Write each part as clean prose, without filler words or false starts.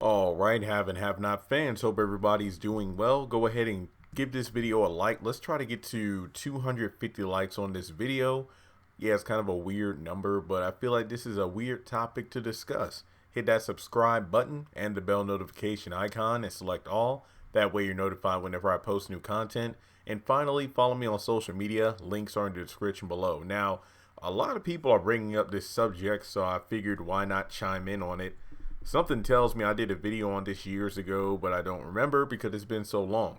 All right, have and have not fans. Hope everybody's doing well. Go ahead and give this video a like. Let's try to get to 250 likes on this video. Yeah, it's kind of a weird number, but I feel like this is a weird topic to discuss. Hit that subscribe button and the bell notification icon and select all. That way you're notified whenever I post new content. And finally, follow me on social media. Links are in the description below. Now, a lot of people are bringing up this subject, so I figured why not chime in on it. Something tells me I did a video on this years ago, but I don't remember because it's been so long.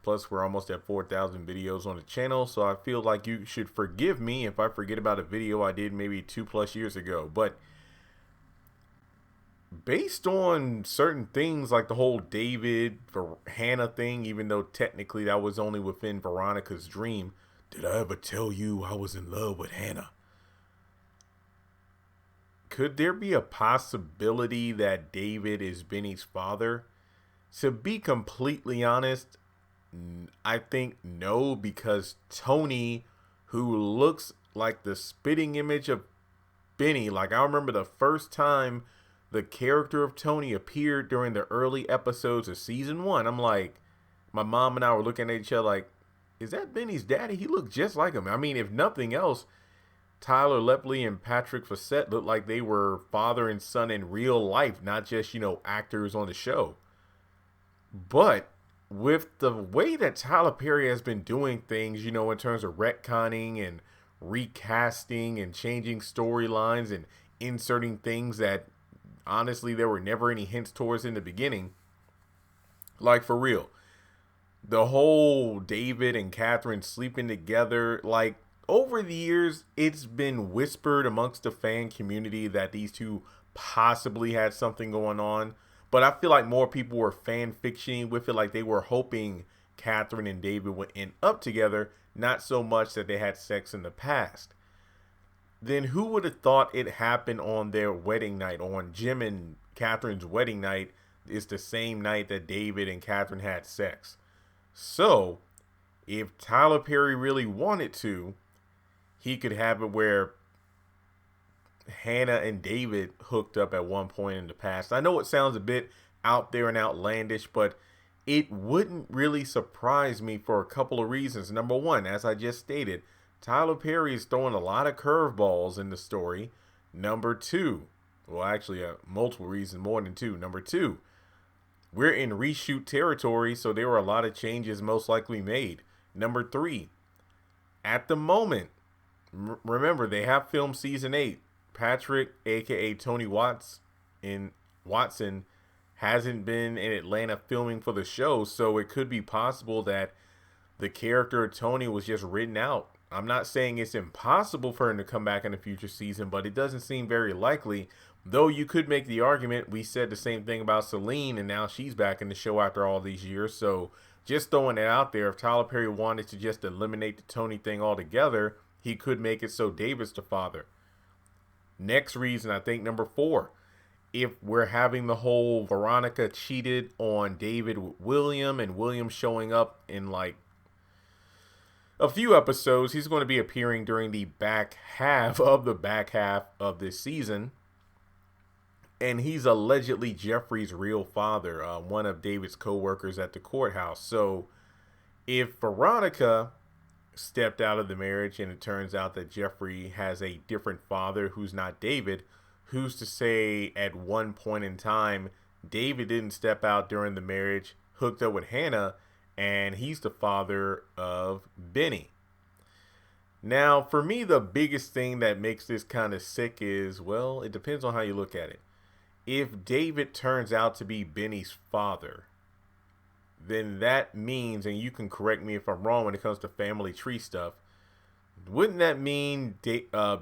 Plus, we're almost at 4,000 videos on the channel, so I feel like you should forgive me if I forget about a video I did maybe 2+ years ago. But based on certain things like the whole David for Hannah thing, even though technically that was only within Veronica's dream, did I ever tell you I was in love with Hannah? Could there be a possibility that David is Benny's father? To be completely honest, I think no, because Tony, who looks like the spitting image of Benny, like I remember the first time the character of Tony appeared during the early episodes of season 1, I'm like, my mom and I were looking at each other like, is that Benny's daddy? He looked just like him. I mean, if nothing else, Tyler Lepley and Patrick Fassett looked like they were father and son in real life, not just, actors on the show. But with the way that Tyler Perry has been doing things, in terms of retconning and recasting and changing storylines and inserting things that honestly there were never any hints towards in the beginning, like for real, the whole David and Catherine sleeping together, like, over the years, it's been whispered amongst the fan community that these two possibly had something going on. But I feel like more people were fan fictioning with it, like they were hoping Catherine and David would end up together, not so much that they had sex in the past. Then who would have thought it happened on their wedding night, on Jim and Catherine's wedding night, is the same night that David and Catherine had sex. So, if Tyler Perry really wanted to, he could have it where Hannah and David hooked up at one point in the past. I know it sounds a bit out there and outlandish, but it wouldn't really surprise me for a couple of reasons. Number one, as I just stated, Tyler Perry is throwing a lot of curveballs in the story. Number two, well, actually, multiple reasons, more than two. Number two, we're in reshoot territory, so there were a lot of changes most likely made. Number three, at the moment, remember, they have filmed season 8. Patrick, aka Tony Watson, hasn't been in Atlanta filming for the show, so it could be possible that the character of Tony was just written out. I'm not saying it's impossible for him to come back in a future season, but it doesn't seem very likely. Though you could make the argument, we said the same thing about Celine, and now she's back in the show after all these years. So just throwing it out there, if Tyler Perry wanted to just eliminate the Tony thing altogether, he could make it so David's the father. Next reason, I think number 4, if we're having the whole Veronica cheated on David with William and William showing up in like a few episodes, he's going to be appearing during the back half of this season. And he's allegedly Jeffrey's real father, one of David's co-workers at the courthouse. So if Veronica stepped out of the marriage and it turns out that Jeffrey has a different father who's not David, who's to say at one point in time David didn't step out during the marriage, hooked up with Hannah, and he's the father of Benny. Now, for me, the biggest thing that makes this kind of sick is, well, it depends on how you look at it. If David turns out to be Benny's father, then that means, and you can correct me if I'm wrong when it comes to family tree stuff, wouldn't that mean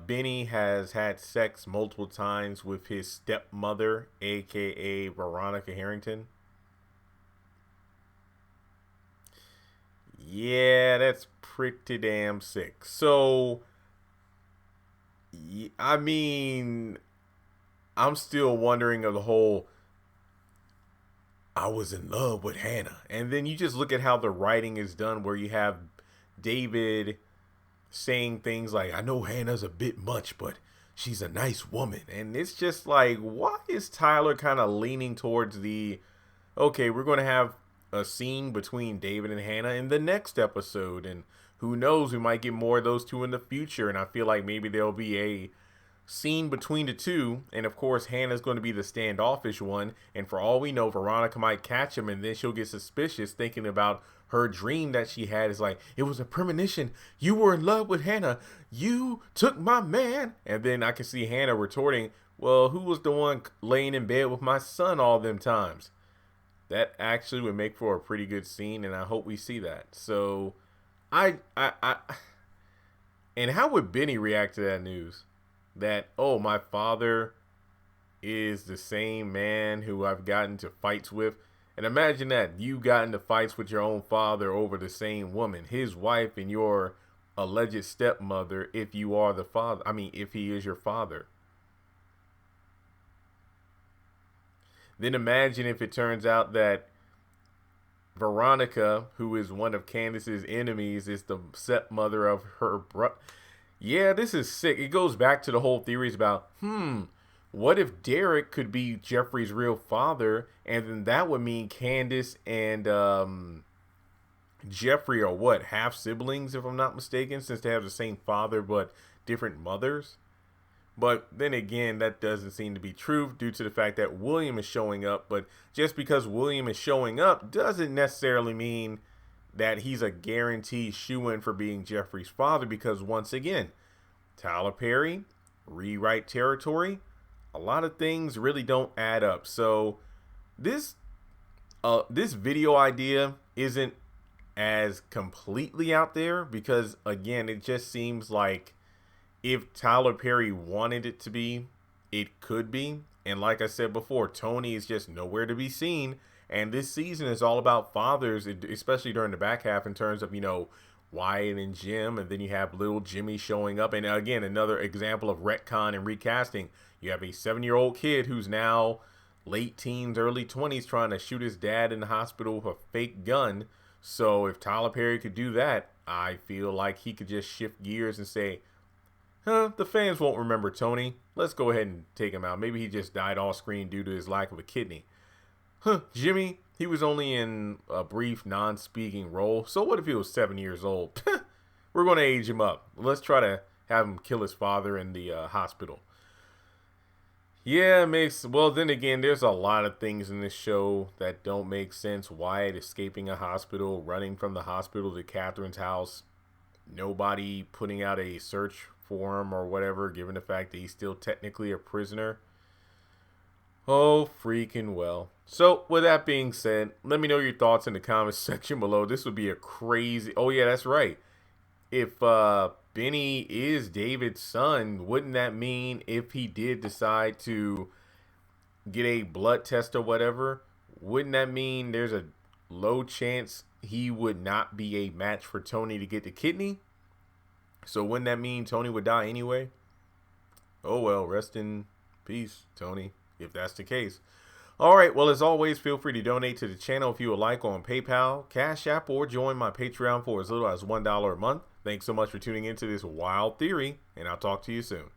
Benny has had sex multiple times with his stepmother, aka Veronica Harrington? Yeah, that's pretty damn sick. So, I mean, I'm still wondering of the whole, I was in love with Hannah. And then you just look at how the writing is done, where you have David saying things like, I know Hannah's a bit much, but she's a nice woman. And it's just like, why is Tyler kind of leaning towards the, okay, we're going to have a scene between David and Hannah in the next episode. And who knows, we might get more of those two in the future. And I feel like maybe there'll be a scene between the two, and of course Hannah's going to be the standoffish one, and for all we know Veronica might catch him, and then she'll get suspicious thinking about her dream that she had is like, it was a premonition, you were in love with Hannah, you took my man. And then I can see Hannah retorting, well, who was the one laying in bed with my son all them times? That actually would make for a pretty good scene, and I hope we see that. So I and how would Benny react to that news? That, oh, my father is the same man who I've gotten into fights with. And imagine that you got into fights with your own father over the same woman, his wife, and your alleged stepmother, if you are the father. I mean, if he is your father. Then imagine if it turns out that Veronica, who is one of Candace's enemies, is the stepmother of her brother. Yeah, this is sick. It goes back to the whole theories about, what if Derek could be Jeffrey's real father, and then that would mean Candace and Jeffrey are what, half siblings, if I'm not mistaken, since they have the same father but different mothers. But then again, that doesn't seem to be true due to the fact that William is showing up. But just because William is showing up doesn't necessarily mean that he's a guaranteed shoo-in for being Jeffrey's father, because once again, Tyler Perry, rewrite territory, a lot of things really don't add up. So this video idea isn't as completely out there, because again, it just seems like if Tyler Perry wanted it to be, it could be. And like I said before, Tony is just nowhere to be seen. And this season is all about fathers, especially during the back half, in terms of, Wyatt and Jim. And then you have little Jimmy showing up. And again, another example of retcon and recasting. You have a 7-year-old kid who's now late teens, early 20s, trying to shoot his dad in the hospital with a fake gun. So if Tyler Perry could do that, I feel like he could just shift gears and say, the fans won't remember Tony. Let's go ahead and take him out. Maybe he just died off screen due to his lack of a kidney. Jimmy, he was only in a brief non-speaking role. So what if he was 7 years old? We're going to age him up. Let's try to have him kill his father in the hospital. Yeah, well, then again, there's a lot of things in this show that don't make sense. Wyatt escaping a hospital, running from the hospital to Catherine's house. Nobody putting out a search for him or whatever, given the fact that he's still technically a prisoner. Oh, freaking well. So, with that being said, let me know your thoughts in the comments section below. This would be a crazy... Oh, yeah, that's right. If Benny is David's son, wouldn't that mean if he did decide to get a blood test or whatever, wouldn't that mean there's a low chance he would not be a match for Tony to get the kidney? So wouldn't that mean Tony would die anyway? Oh, well, rest in peace, Tony, if that's the case. All right, well, as always, feel free to donate to the channel if you would like on PayPal, Cash App, or join my Patreon for as little as $1 a month. Thanks so much for tuning into this wild theory, and I'll talk to you soon.